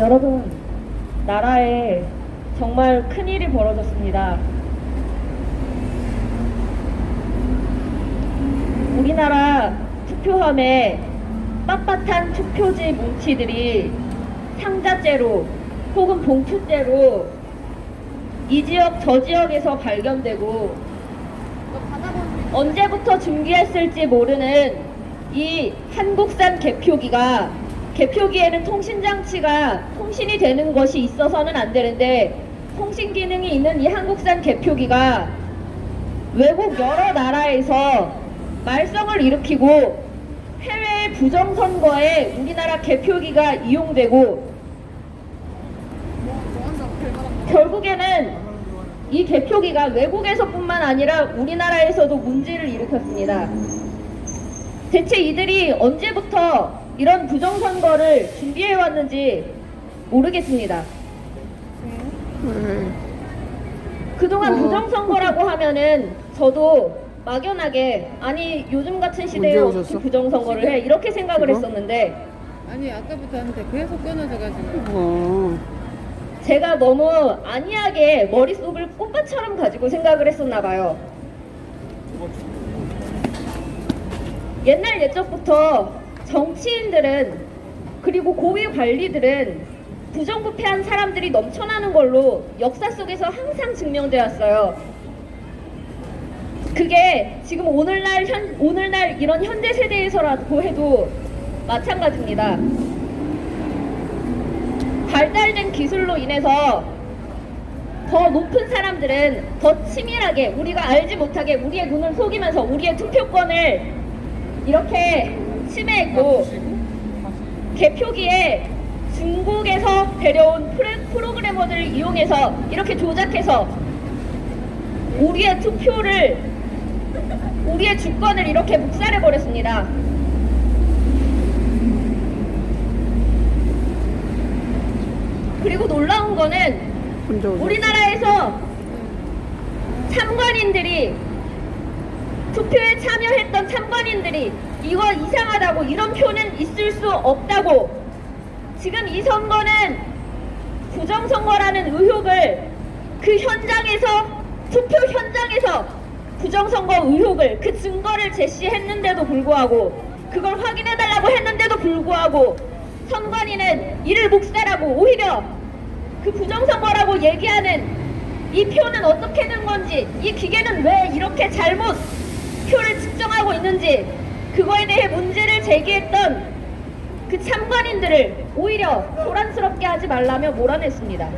여러분, 나라에 정말 큰일이 벌어졌습니다. 우리나라 투표함에 빳빳한 투표지 뭉치들이 상자째로 혹은 봉투째로 이 지역 저 지역에서 발견되고 언제부터 준비했을지 모르는 이 한국산 개표기가, 개표기에는 통신장치가 통신이 되는 것이 있어서는 안 되는데 통신 기능이 있는 이 한국산 개표기가 외국 여러 나라에서 말썽을 일으키고 해외 부정선거에 우리나라 개표기가 이용되고 결국에는 이 개표기가 외국에서뿐만 아니라 우리나라에서도 문제를 일으켰습니다. 대체 이들이 언제부터 이런 부정선거를 준비해왔는지 모르겠습니다. 그동안 부정선거라고 하면은 저도 막연하게 아니 요즘 같은 시대에 어떻게 부정선거를 해 이렇게 생각을 했었는데 아니 아까부터 하는데 계속 끊어져가지고 제가 너무 안이하게 머릿속을 꽃밭처럼 가지고 생각을 했었나 봐요. 옛날 옛적부터 정치인들은 그리고 고위 관리들은 부정부패한 사람들이 넘쳐나는 걸로 역사 속에서 항상 증명되었어요. 그게 지금 오늘날 이런 현대 세대에서라고 해도 마찬가지입니다. 발달된 기술로 인해서 더 높은 사람들은 더 치밀하게 우리가 알지 못하게 우리의 눈을 속이면서 우리의 투표권을 이렇게 침해했고 개표기에 중국에서 데려온 프로그래머들을 이용해서 이렇게 조작해서 우리의 투표를, 우리의 주권을 이렇게 묵살해버렸습니다. 그리고 놀라운 거는 우리나라에서 참관인들이, 투표에 참여했던 참관인들이 이거 이상하다고, 이런 표는 있을 수 없다고, 지금 이 선거는 부정선거라는 의혹을 그 현장에서, 투표 현장에서 부정선거 의혹을, 그 증거를 제시했는데도 불구하고, 그걸 확인해달라고 했는데도 불구하고 선관위는 이를 묵살하고 오히려 그 부정선거라고 얘기하는 이 표는 어떻게 된 건지, 이 기계는 왜 이렇게 잘못 표를 측정하고 있는지, 그거에 대해 문제를 제기했던 그 참관인들을 오히려 소란스럽게 하지 말라며 몰아냈습니다.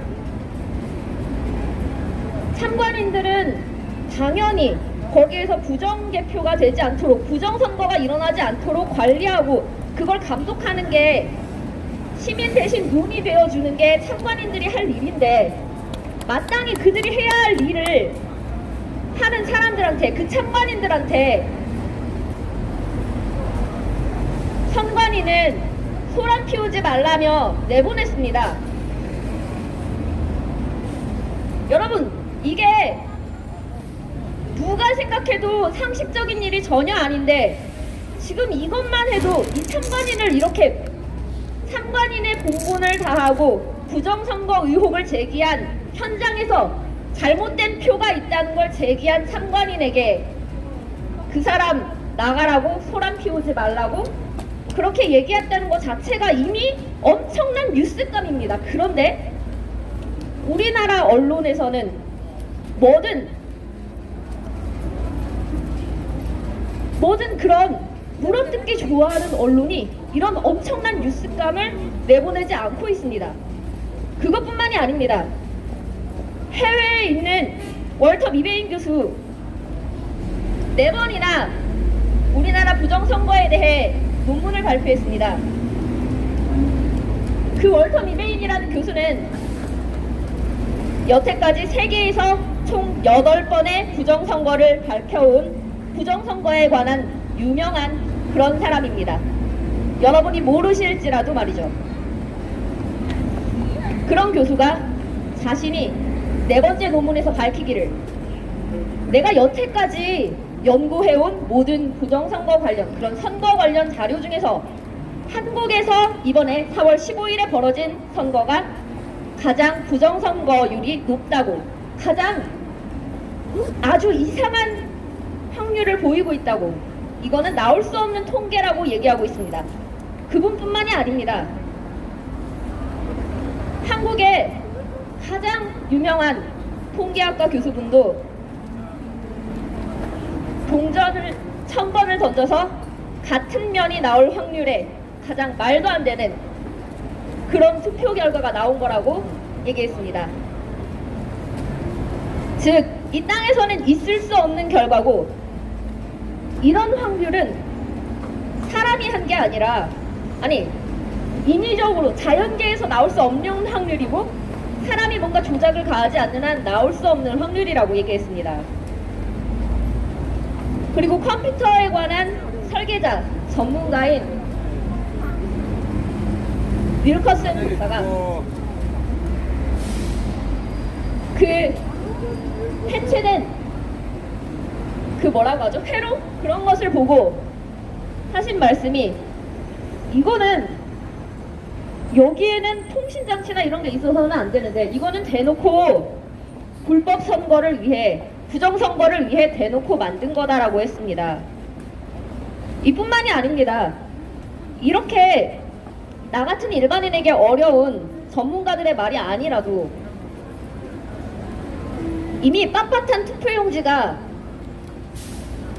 참관인들은 당연히 거기에서 부정개표가 되지 않도록, 부정선거가 일어나지 않도록 관리하고 그걸 감독하는 게, 시민 대신 눈이 되어주는 게 참관인들이 할 일인데, 마땅히 그들이 해야 할 일을 하는 사람들한테, 그 참관인들한테 선관위는 소란 피우지 말라며 내보냈습니다. 여러분, 이게 누가 생각해도 상식적인 일이 전혀 아닌데 지금 이것만 해도 이 참관인을 이렇게, 참관인의 본분을 다하고 부정선거 의혹을 제기한, 현장에서 잘못된 표가 있다는 걸 제기한 참관인에게 그 사람 나가라고, 소란 피우지 말라고 그렇게 얘기했다는 것 자체가 이미 엄청난 뉴스감입니다. 그런데 우리나라 언론에서는 뭐든 그런 물어뜯기 좋아하는 언론이 이런 엄청난 뉴스감을 내보내지 않고 있습니다. 그것뿐만이 아닙니다. 해외에 있는 월터 미베인 교수 4번이나 우리나라 부정선거에 대해 논문을 발표했습니다. 그 월터 미베인이라는 교수는 여태까지 세계에서 총 8번의 부정선거를 밝혀온 부정선거에 관한 유명한 그런 사람입니다. 여러분이 모르실지라도 말이죠. 그런 교수가 자신이 4번째 논문에서 밝히기를, 내가 여태까지 연구해온 모든 부정선거 관련, 그런 선거 관련 자료 중에서 한국에서 이번에 4월 15일에 벌어진 선거가 가장 부정선거율이 높다고, 가장 아주 이상한 확률을 보이고 있다고, 이거는 나올 수 없는 통계라고 얘기하고 있습니다. 그분뿐만이 아닙니다. 한국의 가장 유명한 통계학과 교수분도 동전을 1000번을 던져서 같은 면이 나올 확률에 가장 말도 안 되는 그런 투표 결과가 나온 거라고 얘기했습니다. 즉, 이 땅에서는 있을 수 없는 결과고, 이런 확률은 사람이 한 게 아니라, 아니, 인위적으로 자연계에서 나올 수 없는 확률이고, 사람이 뭔가 조작을 가하지 않는 한 나올 수 없는 확률이라고 얘기했습니다. 그리고 컴퓨터에 관한 설계자, 전문가인 윌커슨 박사가 그 해체된 그 뭐라고 하죠? 회로? 그런 것을 보고 하신 말씀이, 이거는 여기에는 통신장치나 이런 게 있어서는 안 되는데, 이거는 대놓고 불법 선거를 위해, 부정선거를 위해 대놓고 만든 거다라고 했습니다. 이뿐만이 아닙니다. 이렇게 나 같은 일반인에게 어려운 전문가들의 말이 아니라도 이미 빳빳한 투표용지가,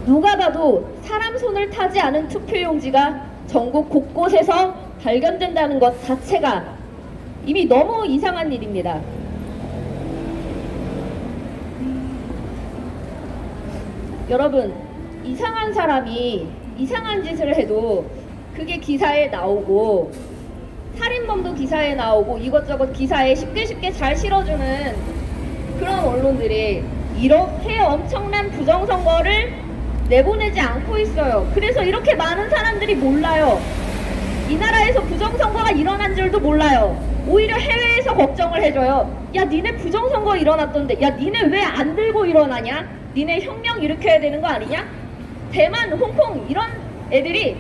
누가 봐도 사람 손을 타지 않은 투표용지가 전국 곳곳에서 발견된다는 것 자체가 이미 너무 이상한 일입니다. 여러분, 이상한 사람이 이상한 짓을 해도 그게 기사에 나오고, 살인범도 기사에 나오고, 이것저것 기사에 쉽게 잘 실어주는 그런 언론들이 이렇게 엄청난 부정선거를 내보내지 않고 있어요. 그래서 이렇게 많은 사람들이 몰라요. 이 나라에서 부정선거가 일어난 줄도 몰라요. 오히려 해외에서 걱정을 해줘요. 야, 니네 부정선거 일어났던데, 야, 니네 왜 안 들고 일어나냐? 니네 혁명 일으켜야 되는 거 아니냐? 대만, 홍콩 이런 애들이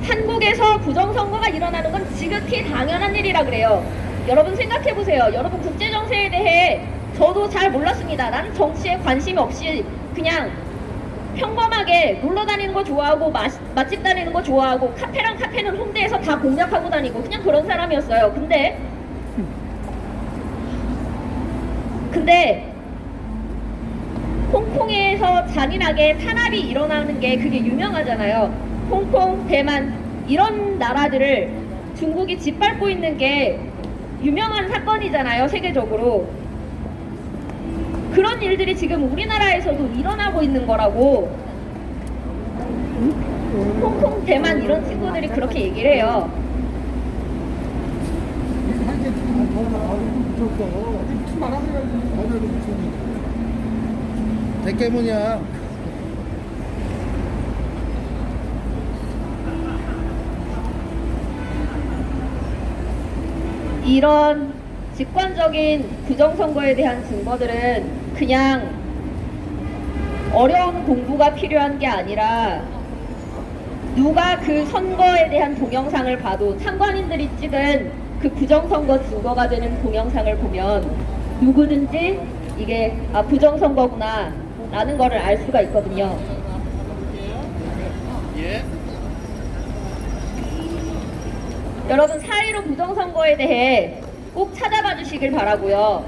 한국에서 부정선거가 일어나는 건 지극히 당연한 일이라 그래요. 여러분 생각해보세요. 여러분 국제정세에 대해 저도 잘 몰랐습니다. 나는 정치에 관심 없이 그냥 평범하게 놀러 다니는 거 좋아하고, 맛집 다니는 거 좋아하고, 카페랑 카페는 홍대에서 다 공략하고 다니고, 그냥 그런 사람이었어요. 근데 홍콩에서 잔인하게 탄압이 일어나는 게 그게 유명하잖아요. 홍콩, 대만 이런 나라들을 중국이 짓밟고 있는 게 유명한 사건이잖아요, 세계적으로. 그런 일들이 지금 우리나라에서도 일어나고 있는 거라고 홍콩, 대만 이런 친구들이 그렇게 얘기를 해요. 대깨문이야. 이런 직관적인 부정선거에 대한 증거들은 그냥 어려운 공부가 필요한 게 아니라, 누가 그 선거에 대한 동영상을 봐도, 참관인들이 찍은 그 부정선거 증거가 되는 동영상을 보면 누구든지 이게 부정선거구나 라는 거를 알 수가 있거든요. 예. 여러분 4.15 부정선거에 대해 꼭 찾아봐 주시길 바라고요.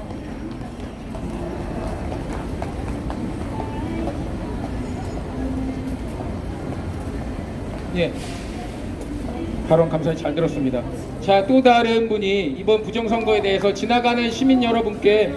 예. 발언 감사히 잘 들었습니다. 자, 또 다른 분이 이번 부정선거에 대해서 지나가는 시민 여러분께